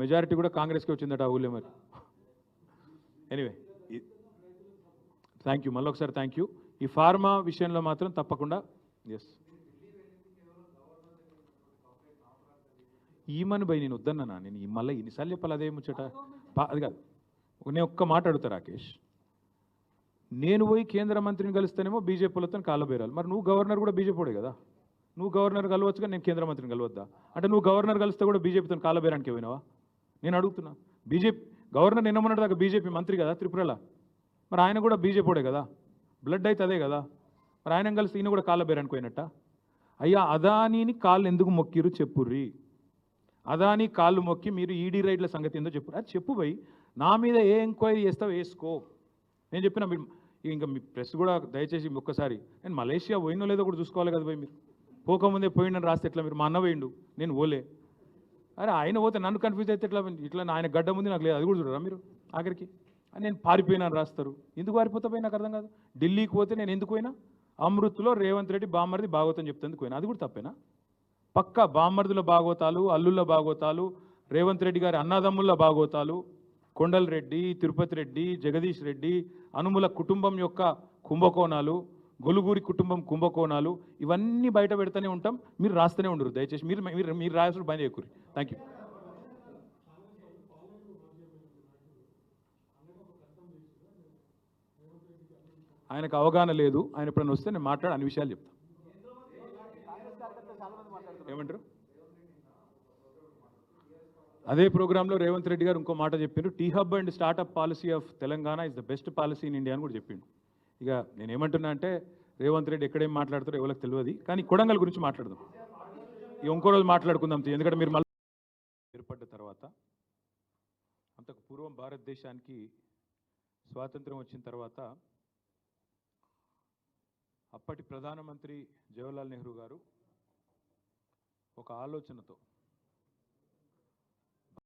Majority కూడా కాంగ్రెస్కి వచ్చిందట ఆ ఊళ్ళో మరి. ఎనీవే థ్యాంక్ యూ, మళ్ళీ ఒకసారి థ్యాంక్ యూ. ఈ ఫార్మా విషయంలో మాత్రం తప్పకుండా ఎస్ ఈమని భయ్ నేను వద్దన్నా, నేను మళ్ళీ ఇన్నిసార్లు చెప్పాలి అదే ముచ్చట. అది కాదు, నేను ఒక్క మాట అడుగుతా రాకేష్, నేను పోయి కేంద్ర మంత్రిని కలుస్తానేమో బీజేపీలతో కాళ్ళబేరాలి. మరి నువ్వు గవర్నర్ కూడా బీజేపీడే కదా, నువ్వు గవర్నర్ కలవచ్చు కానీ నేను కేంద్ర మంత్రిని కలవద్దా? అంటే నువ్వు గవర్నర్ కలిస్తే కూడా బీజేపీతో కాళ్ళబేరానికి పోయినావా? నేను అడుగుతున్నా. బీజేపీ గవర్నర్ నిన్నమన్నట్టు దాకా బీజేపీ మంత్రి కదా త్రిపురలో, మరి ఆయన కూడా బీజేపీడే కదా, బ్లడ్ అయితే అదే కదా, మరి ఆయన కలిసి ఈయన కూడా కాళ్ళబేరానికి పోయినట్ట? అయ్యా అదానీని కాళ్ళు ఎందుకు మొక్కిరు చెప్పుర్రి, అదానీ కాళ్ళు మొక్కి మీరు ఈడీ రైడ్ల సంగతి ఏందో చెప్పు. అది చెప్పు భయ్, నా మీద ఏ ఎంక్వైరీ చేస్తావు వేసుకో. నేను చెప్పిన ఇంకా మీ ప్రెస్ కూడా దయచేసి ఒక్కసారి, నేను మలేషియా పోయినో లేదో కూడా చూసుకోవాలి కదా భయ్. మీరు పోకముందే పోయిండని రాస్తే ఎట్లా? మీరు మా అన్న పోయిండు, నేను పోలే. అరే ఆయన పోతే నన్ను కన్ఫ్యూజ్ అయితే ఎట్లా? ఇట్లా ఆయన గడ్డ ముందు నాకు లేదు, అది కూడా చూడరా మీరు ఆఖరికి? నేను పారిపోయినాను రాస్తారు. ఎందుకు పారిపోతా పోయి నాకు అర్థం కాదు. ఢిల్లీకి పోతే నేను ఎందుకు పోయినా? అమృత్లో రేవంత్ రెడ్డి బామ్మర్ది భాగవతం చెప్తేందుకు పోయినా, అది కూడా తప్పేనా? పక్కా బామ్మర్దుల భాగవతాలు, అల్లుళ్ళ భాగవతాలు, రేవంత్ రెడ్డి గారి అన్నదమ్ముల భాగవతాలు, కొండల్ రెడ్డి, తిరుపతి రెడ్డి, జగదీష్ రెడ్డి, అనుముల కుటుంబం యొక్క కుంభకోణాలు, గొలుగూరి కుటుంబం కుంభకోణాలు, ఇవన్నీ బయట పెడతానే ఉంటాం. మీరు రాస్తూనే ఉండరు దయచేసి. మీరు రాసుడు బంద్ చేయకూరి. Thank you. ఆయనకు అవగాహన లేదు. ఆయన ఎప్పుడైనా వస్తే నేను మాట్లాడి అన్ని విషయాలు చెప్తాను. ఏమంటారు? అదే ప్రోగ్రాంలో రేవంత్ రెడ్డి గారు ఇంకో మాట చెప్పిండ్రు, T hub and startup policy of Telangana is the best policy in India అని కూడా చెప్పిండు. ఇక నేను ఏమంటున్నా అంటే, రేవంత్ రెడ్డి ఎక్కడేం మాట్లాడతారో ఎవరికి తెలియదు, కానీ కొడంగల్ గురించి మాట్లాడదాం. ఇంకో రోజు మాట్లాడుకుందాం. ఎందుకంటే మీరు మళ్ళీ ఏర్పడ్డ తర్వాత, అంతకు పూర్వం భారతదేశానికి స్వాతంత్రం వచ్చిన తర్వాత అప్పటి ప్రధానమంత్రి జవహర్లాల్ నెహ్రూ గారు ఒక ఆలోచనతో